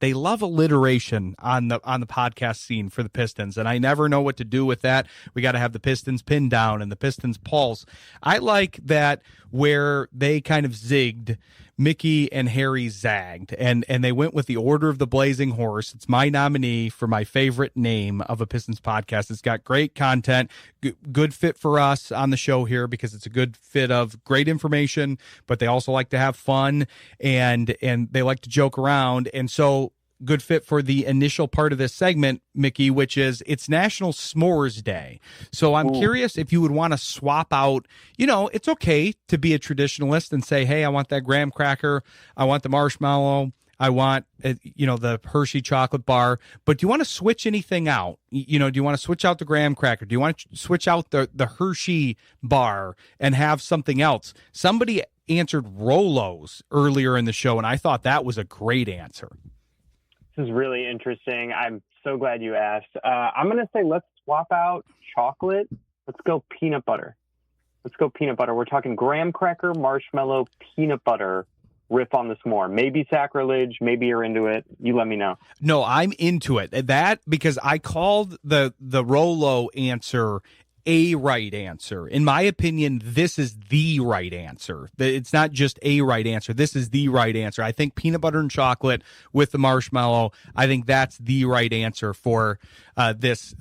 they love alliteration on the podcast scene for the Pistons, and I never know what to do with that. We got to have the Pistons pin down and the Pistons pulse. I like that where they kind of zigged, Mickey and Harry zagged, and they went with the Order of the Blazing Horse. It's my nominee for my favorite name of a Pistons podcast. It's got great content, good fit for us on the show here because it's a good fit of great information, but they also like to have fun and they like to joke around. And so good fit for the initial part of this segment, Mickey, which is it's National S'mores Day. So I'm curious if you would want to swap out, it's okay to be a traditionalist and say, hey, I want that graham cracker. I want the marshmallow. I want, the Hershey chocolate bar. But do you want to switch anything out? Do you want to switch out the graham cracker? Do you want to switch out the Hershey bar and have something else? Somebody answered Rolos earlier in the show, and I thought that was a great answer. This is really interesting. I'm so glad you asked. I'm going to say let's swap out chocolate. Let's go peanut butter. We're talking graham cracker, marshmallow, peanut butter. Riff on the s'more. Maybe sacrilege. Maybe you're into it. You let me know. No, I'm into it. That because I called the Rolo answer a right answer. In my opinion, this is the right answer. It's not just a right answer. This is the right answer. I think peanut butter and chocolate with the marshmallow, I think that's the right answer for this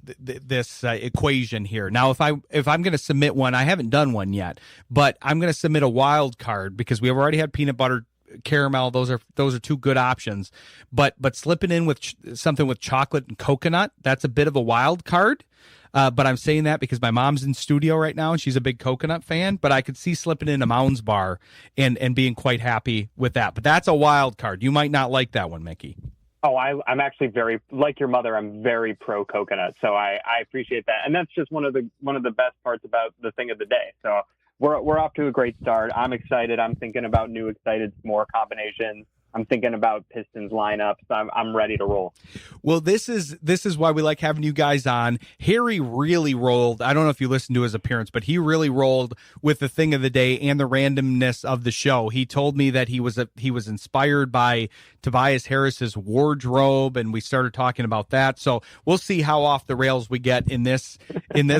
equation here. Now, if I'm going to submit one, I haven't done one yet, but I'm going to submit a wild card because we have already had peanut butter caramel. Those are two good options, but slipping in with something with chocolate and coconut, that's a bit of a wild card. But I'm saying that because my mom's in studio right now and she's a big coconut fan, but I could see slipping in a Mounds bar and being quite happy with that. But that's a wild card. You might not like that one, Mickey. Oh, I'm actually very, like your mother, I'm very pro coconut. So I appreciate that. And that's just one of the best parts about the thing of the day. So we're off to a great start. I'm excited. I'm thinking about new excited s'more combinations. I'm thinking about Pistons lineups. I'm ready to roll. Well, this is why we like having you guys on. Harry really rolled. I don't know if you listened to his appearance, but he really rolled with the thing of the day and the randomness of the show. He told me that he was inspired by Tobias Harris's wardrobe, and we started talking about that. So we'll see how off the rails we get in this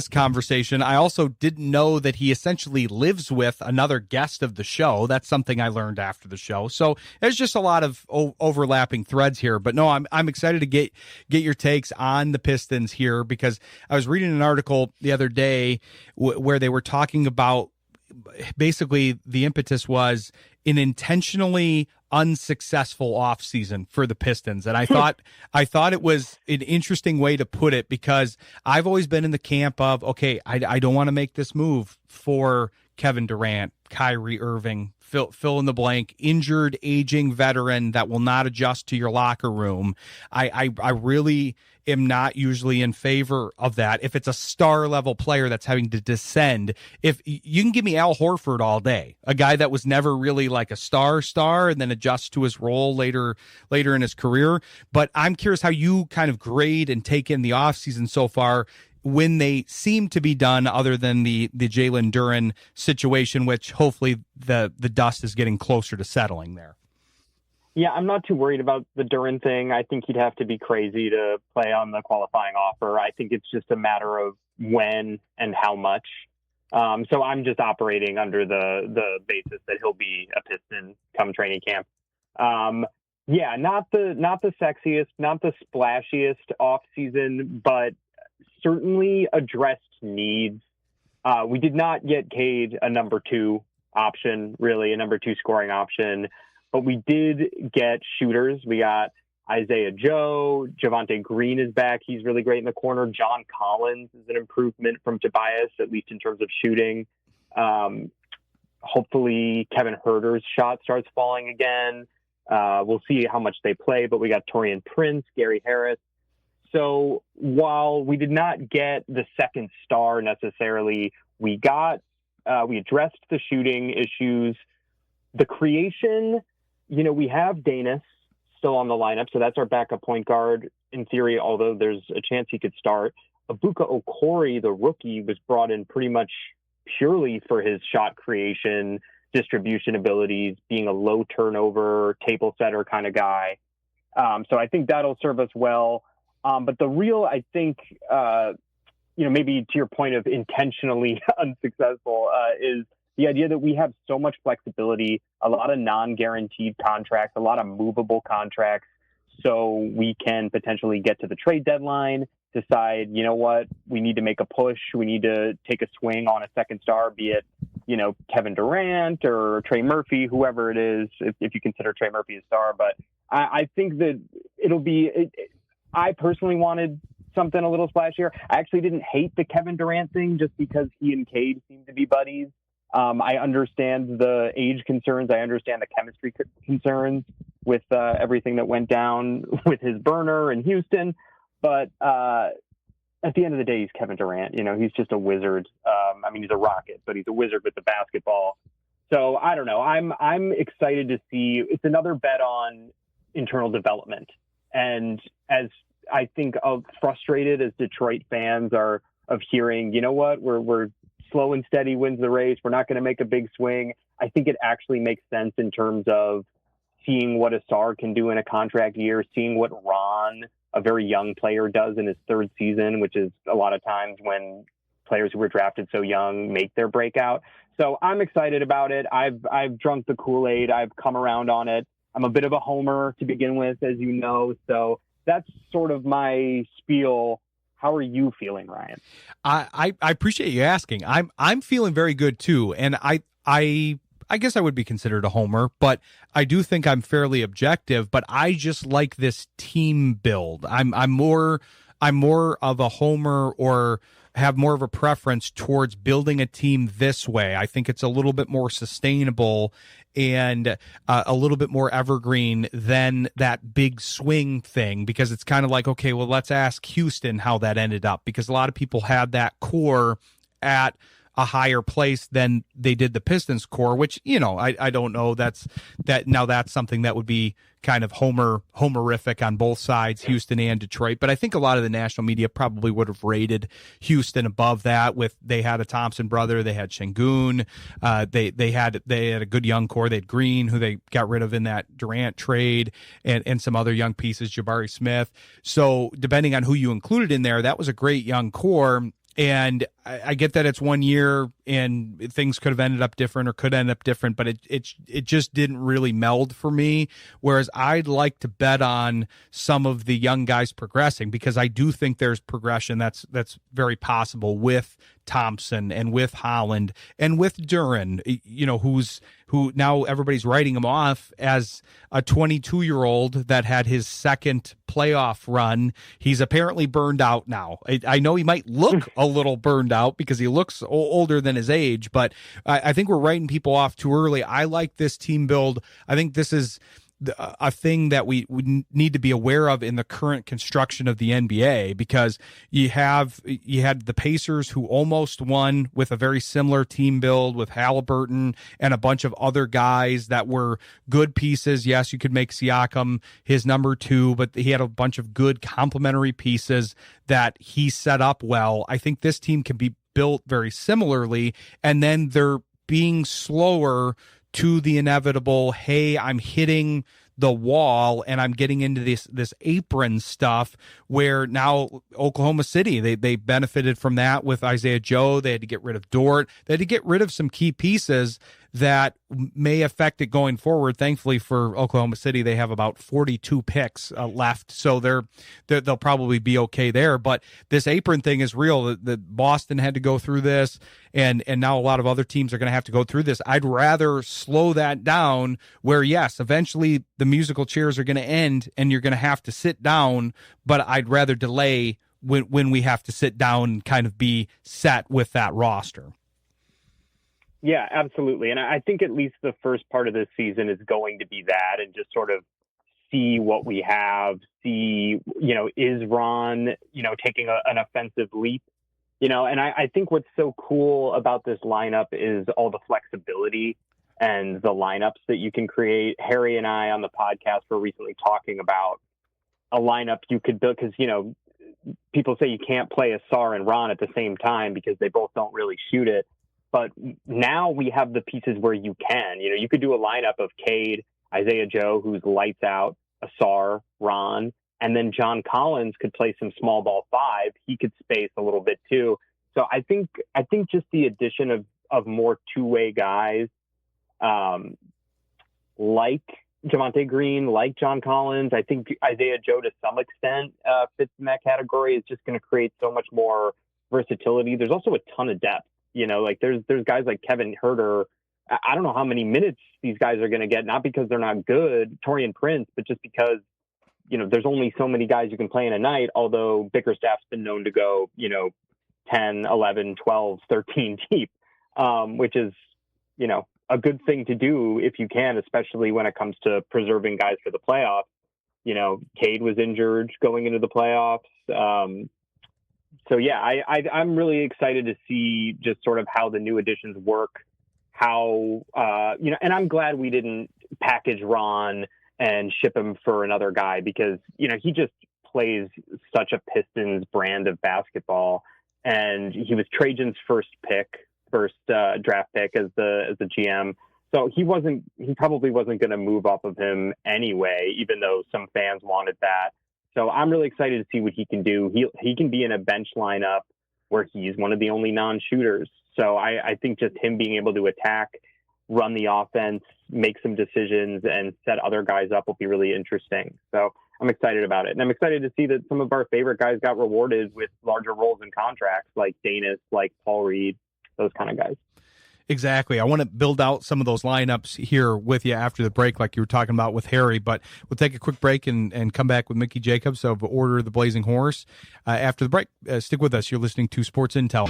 conversation. I also didn't know that he essentially lives with another guest of the show. That's something I learned after the show. So there's just a lot of overlapping threads here, but no, I'm excited to get your takes on the Pistons here because I was reading an article the other day where they were talking about basically the impetus was an intentionally unsuccessful offseason for the Pistons. And I thought it was an interesting way to put it because I've always been in the camp of, okay, I don't want to make this move for Kevin Durant, Kyrie Irving, fill in the blank, injured, aging veteran that will not adjust to your locker room. I really am not usually in favor of that. If it's a star level player that's having to descend, if you can give me Al Horford all day, a guy that was never really like a star and then adjusts to his role later in his career. But I'm curious how you kind of grade and take in the offseason so far when they seem to be done, other than the Jalen Duren situation, which hopefully the dust is getting closer to settling there. Yeah, I'm not too worried about the Duren thing. I think he'd have to be crazy to play on the qualifying offer. I think it's just a matter of when and how much. So I'm just operating under the basis that he'll be a Piston come training camp. Yeah, not the sexiest, not the splashiest off season, but certainly addressed needs. We did not get Cade a number 2 option, really a number 2 scoring option, but we did get shooters. We got Isaiah Joe, Javonte Green is back. He's really great in the corner. John Collins is an improvement from Tobias, at least in terms of shooting. Hopefully Kevin Huerter's shot starts falling again. We'll see how much they play, but we got Taurean Prince, Gary Harris. So while we did not get the second star necessarily, we addressed the shooting issues. The creation, we have Danis still on the lineup, so that's our backup point guard in theory, although there's a chance he could start. Ibuka Okori, the rookie, was brought in pretty much purely for his shot creation, distribution abilities, being a low turnover, table setter kind of guy. So I think that'll serve us well. But the real, I think, maybe to your point of intentionally unsuccessful, is the idea that we have so much flexibility, a lot of non-guaranteed contracts, a lot of movable contracts, so we can potentially get to the trade deadline, decide, you know what, we need to make a push, we need to take a swing on a second star, be it, Kevin Durant or Trey Murphy, whoever it is, if you consider Trey Murphy a star. But I think that I personally wanted something a little splashier. I actually didn't hate the Kevin Durant thing just because he and Cade seem to be buddies. I understand the age concerns. I understand the chemistry concerns with everything that went down with his burner in Houston. But at the end of the day, he's Kevin Durant. He's just a wizard. He's a rocket, but he's a wizard with the basketball. So I don't know. I'm excited to see. It's another bet on internal development. And as I think frustrated as Detroit fans are of hearing, you know what, we're slow and steady wins the race, we're not going to make a big swing. I think it actually makes sense in terms of seeing what a star can do in a contract year, seeing what Ron, a very young player, does in his third season, which is a lot of times when players who were drafted so young make their breakout. So I'm excited about it. I've drunk the Kool-Aid. I've come around on it. I'm a bit of a homer to begin with, as you know. So that's sort of my spiel. How are you feeling, Ryan? I appreciate you asking. I'm feeling very good too, and I guess I would be considered a homer, but I do think I'm fairly objective. But I just like this team build. I'm more of a homer, or have more of a preference towards building a team this way. I think it's a little bit more sustainable and a little bit more evergreen than that big swing thing, because it's kind of like, okay, well, let's ask Houston how that ended up, because a lot of people had that core at a higher place than they did the Pistons core, which, I don't know. That's something that would be kind of homerific on both sides, Houston and Detroit. But I think a lot of the national media probably would have rated Houston above that. They had a Thompson brother, they had Şengün, they had a good young core. They had Green, who they got rid of in that Durant trade, and some other young pieces, Jabari Smith. So depending on who you included in there, that was a great young core. And I get that it's 1 year and things could have ended up different, or could end up different, but it just didn't really meld for me. Whereas I'd like to bet on some of the young guys progressing, because I do think there's progression that's very possible with Thompson and with Holland and with Duren, who now everybody's writing him off as a 22-year-old that had his second playoff run. He's apparently burned out now. I know he might look a little burned out because he looks older than his age, but I think we're writing people off too early. I like this team build. I think this is a thing that we need to be aware of in the current construction of the NBA, because you had the Pacers, who almost won with a very similar team build with Halliburton and a bunch of other guys that were good pieces. Yes, you could make Siakam his number 2, but he had a bunch of good complementary pieces that he set up well. I think this team can be built very similarly, and then they're being slower to the inevitable, hey, I'm hitting the wall and I'm getting into this apron stuff, where now Oklahoma City, they benefited from that with Isaiah Joe. They had to get rid of Dort. They had to get rid of some key pieces that may affect it going forward. Thankfully for Oklahoma City, they have about 42 picks left, so they'll probably be okay there. But this apron thing is real. The Boston had to go through this, and now a lot of other teams are going to have to go through this. I'd rather slow that down, where yes, eventually the musical chairs are going to end and you're going to have to sit down, but I'd rather delay when we have to sit down and kind of be set with that roster. Yeah, absolutely. And I think at least the first part of this season is going to be that, and just sort of see what we have, see, is Ron, taking an offensive leap, and I think what's so cool about this lineup is all the flexibility and the lineups that you can create. Harry and I on the podcast were recently talking about a lineup you could build, because, people say you can't play a Sar and Ron at the same time because they both don't really shoot it. But now we have the pieces where you can. You could do a lineup of Cade, Isaiah Joe, who's lights out, Asar, Ron, and then John Collins could play some small ball five. He could space a little bit too. So I think just the addition of more two-way guys, like Javonte Green, like John Collins, I think Isaiah Joe to some extent fits in that category, is just going to create so much more versatility. There's also a ton of depth. Like there's guys like Kevin Huerter. I don't know how many minutes these guys are going to get, not because they're not good, Taurean Prince, but just because, there's only so many guys you can play in a night, although Bickerstaff's been known to go, 10, 11, 12, 13 deep, which is, a good thing to do if you can, especially when it comes to preserving guys for the playoffs. Cade was injured going into the playoffs. So yeah, I'm really excited to see just sort of how the new additions work, how, and I'm glad we didn't package Ron and ship him for another guy because, he just plays such a Pistons brand of basketball, and he was Trajan's first draft pick as the GM. So he probably wasn't going to move off of him anyway, even though some fans wanted that. So I'm really excited to see what he can do. He can be in a bench lineup where he's one of the only non-shooters. So I think just him being able to attack, run the offense, make some decisions, and set other guys up will be really interesting. So I'm excited about it. And I'm excited to see that some of our favorite guys got rewarded with larger roles and contracts, like Danis, like Paul Reed, those kind of guys. Exactly. I want to build out some of those lineups here with you after the break, like you were talking about with Harry, but we'll take a quick break and come back with Mickey Jacobs of Order of the Blazing Horse after the break. Stick with us. You're listening to Sports Intel.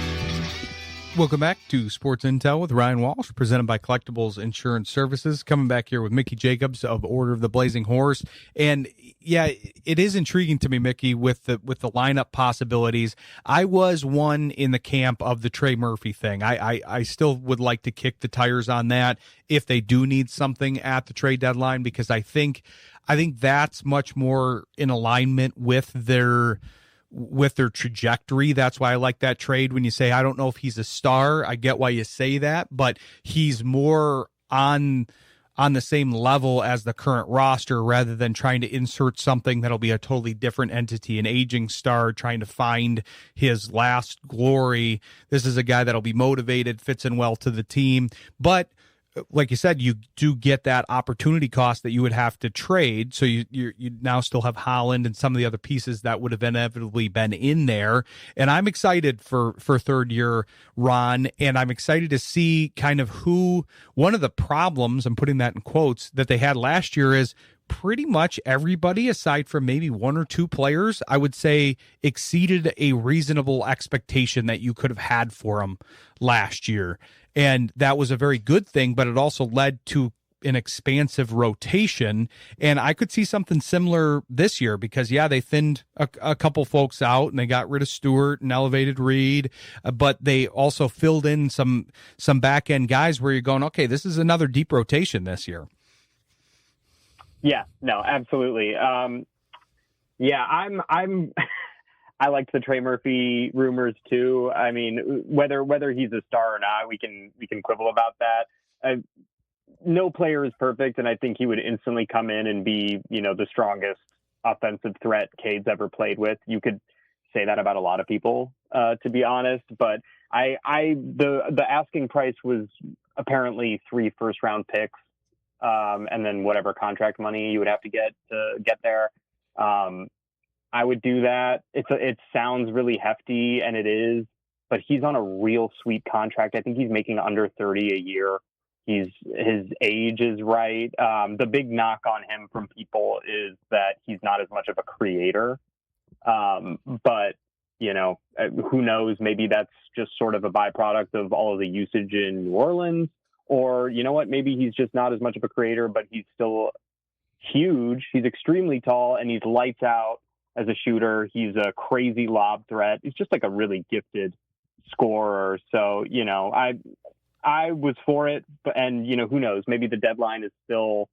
Welcome back to Sports Intel with Ryan Walsh, presented by Collectibles Insurance Services. Coming back here with Mickey Jacobs of Order of the Blazing Horse. And yeah, it is intriguing to me, Mickey, with the lineup possibilities. I was one in the camp of the Trey Murphy thing. I still would like to kick the tires on that if they do need something at the trade deadline, because I think that's much more in alignment with their trajectory. That's why I like that trade. When you say, I don't know if he's a star, I get why you say that, but he's more on the same level as the current roster rather than trying to insert something that'll be a totally different entity, an aging star trying to find his last glory. This is a guy that'll be motivated, fits in well to the team, but like you said, you do get that opportunity cost that you would have to trade. So you now still have Holland and some of the other pieces that would have inevitably been in there. And I'm excited for third year Ron, and I'm excited to see kind of one of the problems, I'm putting that in quotes, that they had last year is pretty much everybody, aside from maybe one or two players, I would say exceeded a reasonable expectation that you could have had for them last year. And that was a very good thing, but it also led to an expansive rotation. And I could see something similar this year because, yeah, they thinned a couple folks out and they got rid of Stewart and elevated Reed, but they also filled in some back end guys where you're going, okay, this is another deep rotation this year. Yeah, no, absolutely. Yeah, I'm I liked the Trey Murphy rumors too. I mean, whether he's a star or not, we can quibble about that. No player is perfect, and I think he would instantly come in and be, the strongest offensive threat Cade's ever played with. You could say that about a lot of people, to be honest. But the asking price was apparently 3 first-round picks, and then whatever contract money you would have to get there. I would do that. It sounds really hefty, and it is, but he's on a real sweet contract. I think he's making under 30 a year. His age is right. The big knock on him from people is that he's not as much of a creator. But who knows? Maybe that's just sort of a byproduct of all of the usage in New Orleans, or you know what? Maybe he's just not as much of a creator, but he's still huge. He's extremely tall, and he's lights out as a shooter. He's a crazy lob threat. He's just like a really gifted scorer. So, I was for it, and who knows, maybe the deadline is still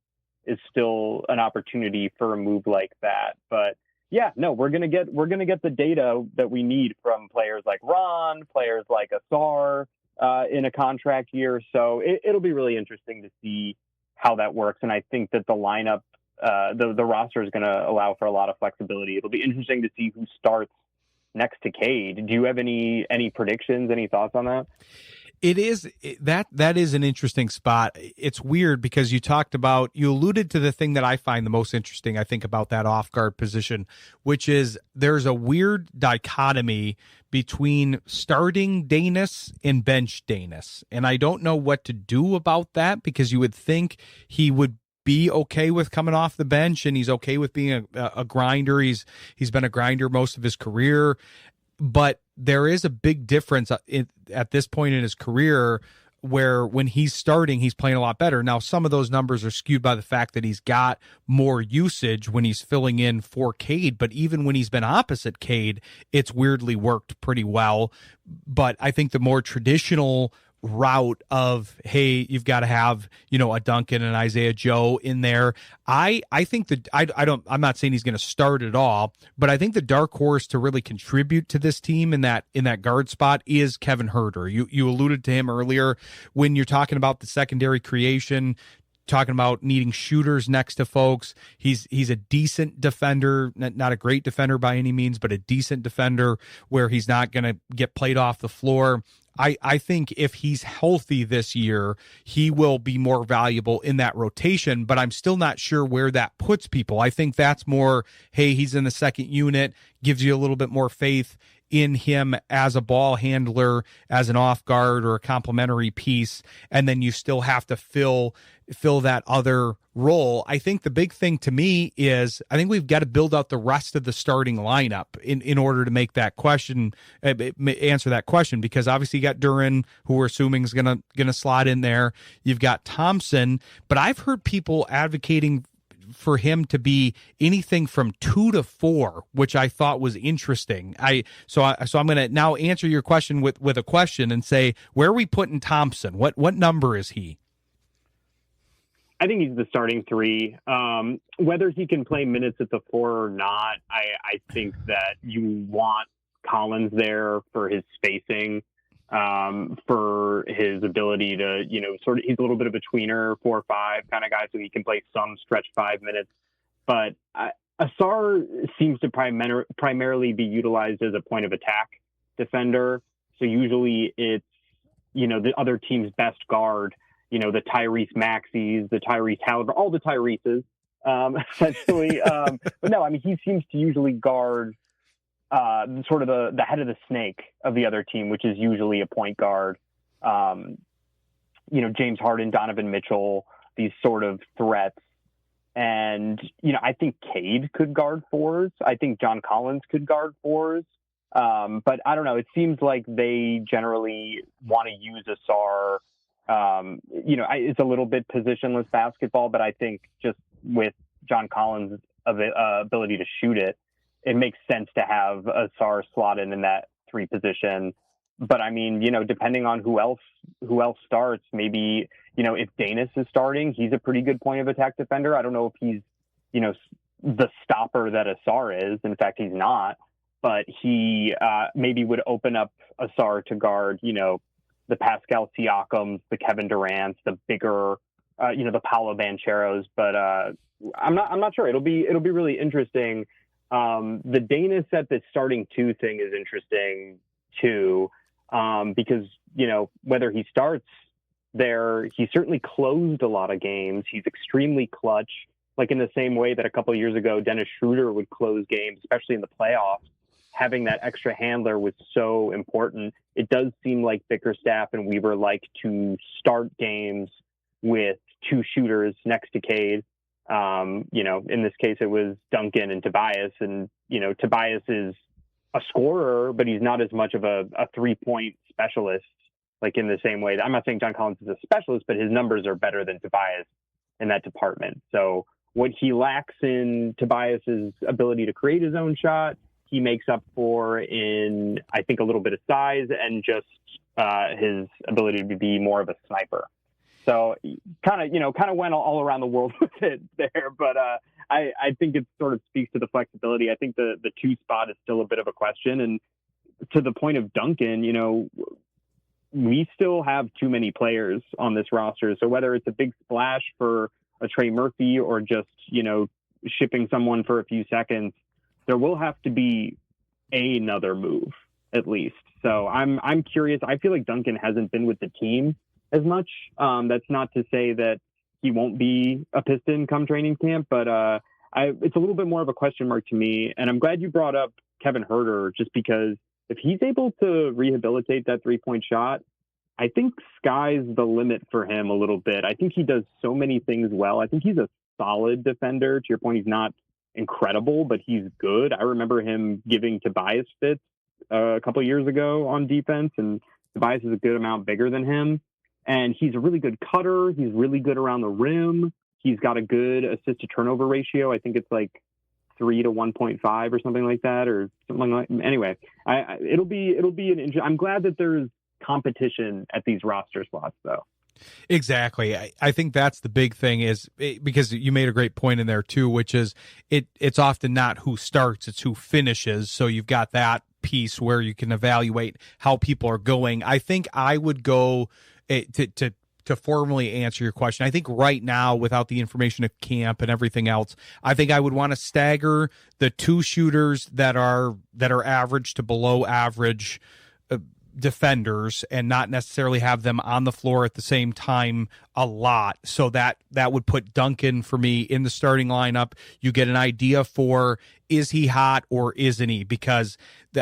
an opportunity for a move like that. But yeah, no, we're going to get the data that we need from players like Ron, players like Asar, in a contract year. So it'll be really interesting to see how that works. And I think that the lineup the roster is going to allow for a lot of flexibility. It'll be interesting to see who starts next to Cade. Do you have any predictions, any thoughts on that? It is that is an interesting spot. It's weird because you alluded to the thing that I find the most interesting, I think, about that off guard position, which is there's a weird dichotomy between starting Danis and bench Danis. And I don't know what to do about that, because you would think he would be okay with coming off the bench, and he's okay with being a grinder. He's been a grinder most of his career. But there is a big difference at this point in his career where when he's starting, he's playing a lot better. Now, some of those numbers are skewed by the fact that he's got more usage when he's filling in for Cade, but even when he's been opposite Cade, it's weirdly worked pretty well. But I think the more traditional route of, hey, you've got to have, a Duncan and Isaiah Joe in there. I think that I'm not saying he's going to start at all, but I think the dark horse to really contribute to this team in that guard spot is Kevin Huerter. You alluded to him earlier when you're talking about the secondary creation, talking about needing shooters next to folks. He's a decent defender, not a great defender by any means, but a decent defender where he's not going to get played off the floor. I think if he's healthy this year, he will be more valuable in that rotation, but I'm still not sure where that puts people. I think that's more, hey, he's in the second unit, gives you a little bit more faith in him as a ball handler, as an off guard or a complementary piece, and then you still have to fill that other role. I think the big thing to me is I think we've got to build out the rest of the starting lineup in order to make that question, answer that question, because obviously you got Duren, who we're assuming is gonna slot in there. You've got Thompson, but I've heard people advocating for him to be anything from 2 to 4, which I thought was interesting. So I'm going to now answer your question with a question and say, where are we putting Thompson? What number is he? I think he's the starting 3. Whether he can play minutes at the 4 or not, I think that you want Collins there for his spacing, for his ability to, he's a little bit of a tweener, 4 or 5 kind of guy, so he can play some stretch 5 minutes. But Ausar seems to primarily be utilized as a point of attack defender. So usually it's, the other team's best guard, the Tyrese Maxeys, the Tyrese Halliburton, all the Tyreses, essentially. But no, I mean, he seems to usually guard sort of the head of the snake of the other team, which is usually a point guard. James Harden, Donovan Mitchell, these sort of threats. And, I think Cade could guard 4s. I think John Collins could guard 4s. But I don't know. It seems like they generally want to use Ausar. It's a little bit positionless basketball, but I think just with John Collins' ability to shoot it makes sense to have Ausar slotted in that 3 position. But I mean, depending on who else starts, maybe, if Danis is starting, he's a pretty good point of attack defender. I don't know if he's, the stopper that Ausar is. In fact, he's not, but he maybe would open up Ausar to guard, the Pascal Siakams, the Kevin Durant's, the bigger, the Paolo Bancheros. But I'm not sure. It'll be really interesting. The Danis at the starting 2 thing is interesting too, because whether he starts there, he certainly closed a lot of games. He's extremely clutch, like in the same way that a couple of years ago Dennis Schroeder would close games, especially in the playoffs. Having that extra handler was so important. It does seem like Bickerstaff and Weaver like to start games with 2 shooters next to Cade. In this case, it was Duncan and Tobias. And, Tobias is a scorer, but he's not as much of a 3-point specialist, like in the same way. I'm not saying John Collins is a specialist, but his numbers are better than Tobias in that department. So what he lacks in Tobias's ability to create his own shot, he makes up for in, I think, a little bit of size and just his ability to be more of a sniper. So kind of went all around the world with it there. But I think it sort of speaks to the flexibility. I think the 2 spot is still a bit of a question. And to the point of Duncan, we still have too many players on this roster. So whether it's a big splash for a Trey Murphy or just, shipping someone for a few seconds, there will have to be another move at least. So I'm curious. I feel like Duncan hasn't been with the team as much. That's not to say that he won't be a Piston come training camp, but it's a little bit more of a question mark to me. And I'm glad you brought up Kevin Huerter, just because if he's able to rehabilitate that 3-point shot, I think sky's the limit for him a little bit. I think he does so many things well. I think he's a solid defender. To your point, he's not incredible, but he's good. I remember him giving Tobias fits a couple of years ago on defense, and Tobias is a good amount bigger than him. And he's a really good cutter. He's really good around the rim. He's got a good assist to turnover ratio. I think it's like 3 to 1.5 or something like that, or something like. Anyway, it'll be an. I'm glad that there's competition at these roster slots, though. Exactly. I think that's the big thing is because you made a great point in there too, which is it's often not who starts, it's who finishes. So you've got that piece where you can evaluate how people are going. I think I would go to formally answer your question. I think right now, without the information of camp and everything else, I think I would want to stagger the two shooters that are average to below average defenders and not necessarily have them on the floor at the same time a lot. So that would put Duncan for me in the starting lineup. You get an idea for, is he hot or isn't he? Because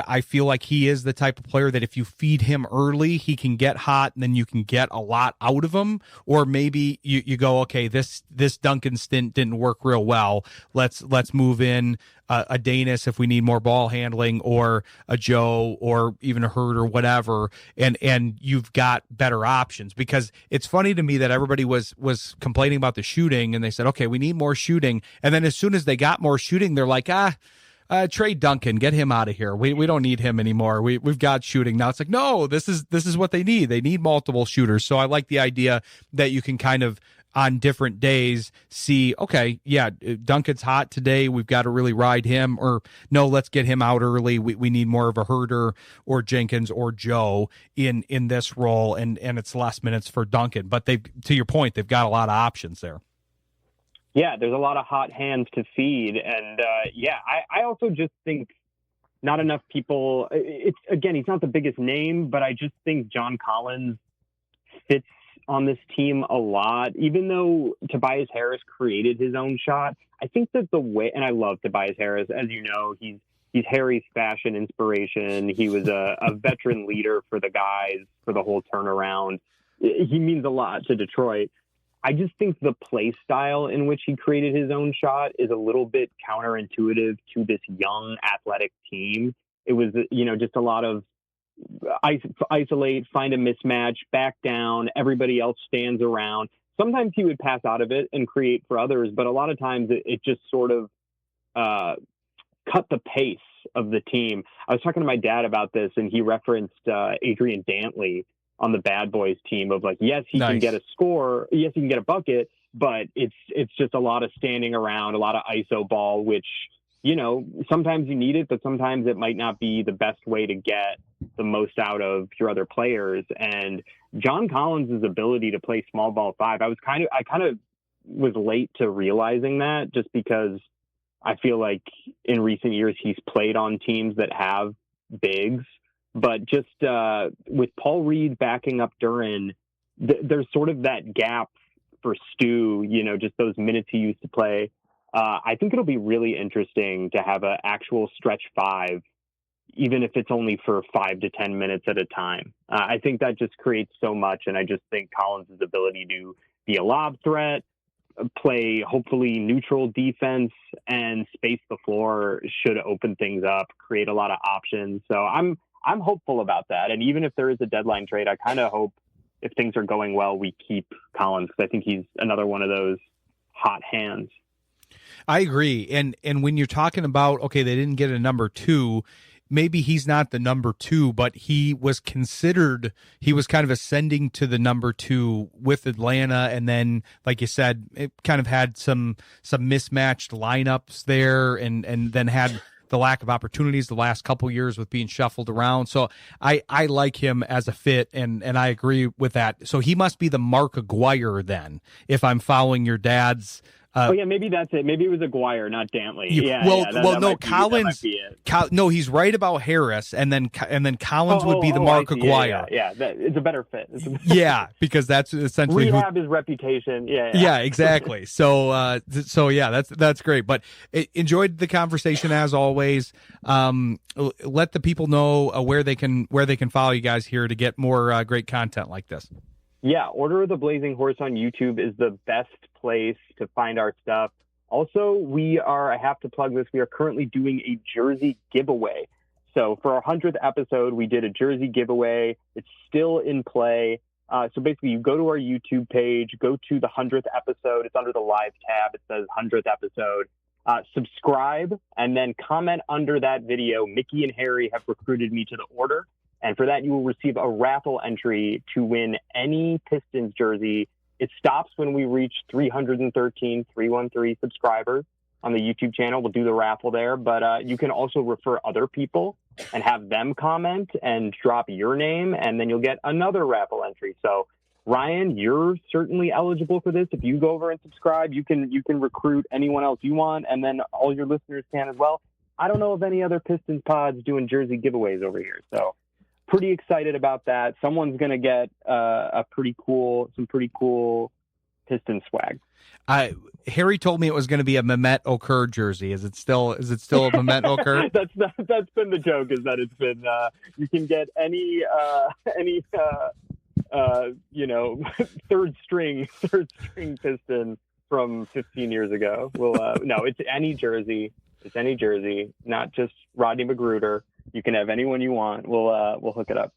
I feel like he is the type of player that if you feed him early, he can get hot and then you can get a lot out of him. Or maybe you go, okay, this Duncan stint didn't work real well. Let's move in a Danis if we need more ball handling, or a Joe, or even a Hurt or whatever. And you've got better options, because it's funny to me that everybody was complaining about the shooting and they said, okay, we need more shooting. And then as soon as they got more shooting, they're like, trade Duncan, get him out of here. We don't need him anymore. We've got shooting now. It's like, no, this is what they need. They need multiple shooters. So I like the idea that you can kind of on different days see, okay, yeah, Duncan's hot today, we've got to really ride him, or no, let's get him out early. We need more of a Herder or Jenkins or Joe in this role, and it's less minutes for Duncan. But to your point, they've got a lot of options there. Yeah, there's a lot of hot hands to feed. And I also just think not enough people, he's not the biggest name, but I just think John Collins fits on this team a lot. Even though Tobias Harris created his own shot, I think that the way, and I love Tobias Harris, as you know, he's Harry's fashion inspiration. He was a veteran leader for the guys for the whole turnaround. He means a lot to Detroit. I just think the play style in which he created his own shot is a little bit counterintuitive to this young athletic team. It was, just a lot of isolate, find a mismatch, back down, everybody else stands around. Sometimes he would pass out of it and create for others, but a lot of times it just sort of cut the pace of the team. I was talking to my dad about this, and he referenced Adrian Dantley on the Bad Boys team of like, yes, he can get a score. Yes, he can get a bucket, but it's just a lot of standing around, a lot of ISO ball, which, sometimes you need it, but sometimes it might not be the best way to get the most out of your other players. And John Collins' ability to play small ball 5, I kind of was late to realizing that, just because I feel like in recent years he's played on teams that have bigs. But just with Paul Reed backing up Duren, there's sort of that gap for Stu, just those minutes he used to play. I think it'll be really interesting to have an actual stretch 5, even if it's only for 5 to 10 minutes at a time. I think that just creates so much. And I just think Collins' ability to be a lob threat, play hopefully neutral defense, and space the floor should open things up, create a lot of options. So I'm hopeful about that. And even if there is a deadline trade, I kind of hope if things are going well, we keep Collins, because I think he's another one of those hot hands. I agree. And when you're talking about, okay, they didn't get a number 2, maybe he's not the number 2, but he was kind of ascending to the number 2 with Atlanta. And then, like you said, it kind of had some mismatched lineups there, and then had the lack of opportunities the last couple years with being shuffled around. So I like him as a fit, and I agree with that. So he must be the Mark Aguirre then, if I'm following your dad's. Oh yeah, maybe that's it. Maybe it was Aguirre, not Dantley. No, Collins. No, he's right about Harris, and then Collins would be the Mark Aguirre. Yeah, it's a better fit. Yeah, because that's essentially rehab his reputation. Yeah, exactly. So yeah, that's great. But enjoyed the conversation as always. Let the people know where they can follow you guys here to get more great content like this. Yeah, Order of the Blazing Horse on YouTube is the best place to find our stuff. Also, I have to plug this, we are currently doing a jersey giveaway. So for our 100th episode, we did a jersey giveaway. It's still in play. So basically, you go to our YouTube page, go to the 100th episode. It's under the live tab. It says 100th episode. Subscribe, and then comment under that video, Mickey and Harry have recruited me to the Order. And for that, you will receive a raffle entry to win any Pistons jersey. It stops when we reach 313 subscribers on the YouTube channel. We'll do the raffle there. But you can also refer other people and have them comment and drop your name, and then you'll get another raffle entry. So, Ryan, you're certainly eligible for this. If you go over and subscribe, you can recruit anyone else you want, and then all your listeners can as well. I don't know of any other Pistons pods doing jersey giveaways over here. So, pretty excited about that. Someone's going to get some pretty cool Piston swag. Harry told me it was going to be a Mehmet Okur jersey. Is it still a Mehmet Okur? That's been the joke, is that it's been you can get any third string Piston from 15 years ago. No, it's any jersey. It's any jersey, not just Rodney Magruder. You can have anyone you want. We'll hook it up.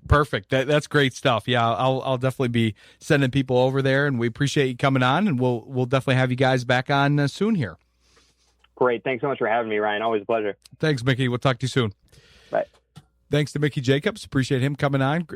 Perfect. That's great stuff. Yeah, I'll definitely be sending people over there, and we appreciate you coming on, and we'll definitely have you guys back on soon here. Great. Thanks so much for having me, Ryan. Always a pleasure. Thanks, Mickey. We'll talk to you soon. Bye. Thanks to Mickey Jacobs. Appreciate him coming on.